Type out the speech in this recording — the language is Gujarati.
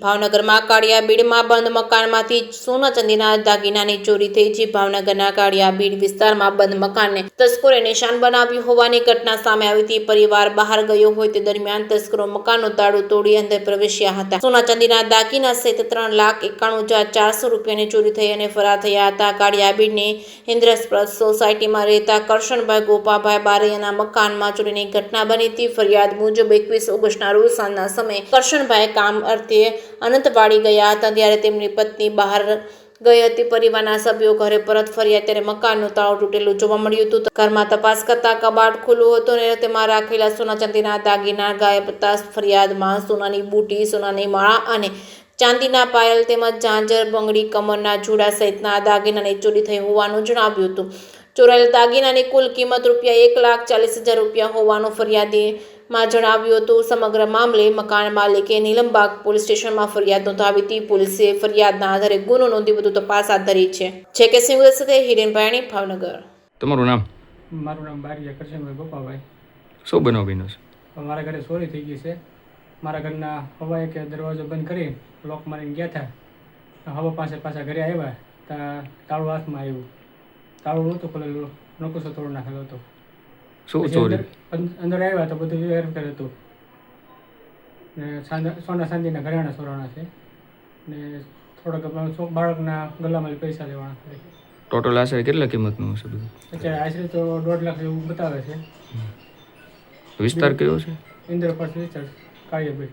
ભાવનગરમાં કાળિયાબીડમાં બંધ મકાનમાંથી સોના ચાંદીના દાગીનાની ચોરી થઈ છે। ભાવનગરના કાળિયાબીડ વિસ્તારમાં બંધ મકાનને તસ્કરોએ નિશાન બનાવ્યું હોવાની ઘટના સામે આવી હતી। પરિવાર બહાર ગયો હોય તે દરમિયાન તસ્કરો મકાનનું તાળું તોડી અંદર પ્રવેશ્યા હતા। સોના ચાંદીના દાગીના સહિત 3,91,400 રૂપિયાની ચોરી થઈ અને ફરાર થયા હતા। કાળિયાબીડની ઇન્દ્રપ્રસ્થ સોસાયટીમાં રહેતા કરશનભાઈ ગોપાભાઈ બારૈયાના મકાનમાં ચોરીની ઘટના બની હતી। ફરિયાદ મુજબ 21 ઓગસ્ટના રોજ સાંજના સમયે કરશનભાઈ કામ અર્થે અનંતવાડી ગયા હતા ત્યારે તેમની પત્ની બહાર ગઈ હતી। પરિવારના સભ્યો ઘરે પરત ફર્યા ત્યારે મકાનનું તાળું તૂટેલું જોવા મળ્યું હતું। ઘરમાં તપાસ કરતા કબાટ ખુલ્લું હતું અને તેમાં રાખેલા સોના ચાંદીના દાગીના ગાયબ હતા। ફરિયાદમાં સોનાની બુટી, સોનાની માળા અને ચાંદીના પાયલ તેમજ ઝાંઝર, બંગડી, કમરના જોડા સહિતના દાગીનાની ચોરી થઈ હોવાનું જણાવ્યું હતું। ચોરાયેલ દાગીનાની કુલ કિંમત ₹1,40,000 રૂપિયા હોવાનું ફરિયાદીમાં જણાવ્યું હતું। સમગ્ર મામલે મકાન માલિકે નીલમબાગ પોલીસ સ્ટેશનમાં ફરિયાદ નોંધાવી હતી। પોલીસે ફરિયાદના આધારે ગુનો નોંધી વધુ તપાસ હાથ ધરી છે। કે સિંગલ સાથે હિરેનભાઈ, ભાવનગર। તમારું નામ? મારું નામ બારિયા કરશનભાઈ ગોપાભાઈ। શું બનાવ બન્યો છે? મારા ઘરે ચોરી થઈ ગઈ છે। મારા ઘરના હવા એક દરવાજો બંધ કરી લોક મારીને ગયા હતા। હવા પાછા ઘરે આવ્યા ત્યાં તાળું હાથમાં આવ્યું। તાળું નહોતું ખોલેલું, નકુસો તોડ નાખેલો હતો। શું ચોરી? અંદર આવ્યા તો બધું વેરફેર હતું ને સોના ચાંદીના ઘરેણા સોરાણા છે ને થોડાક બાળકના ગલામાં પૈસા લેવાના છે। ટોટલ આશરે કેટલા કિંમતનું હશે બધું? અત્યારે આશરે તો 1.5 લાખ જેવું બતાવે છે। વિસ્તાર કયો છે? ઇન્દ્રપ્રસ્થ વિસ્તાર, કાળિયાબીડ।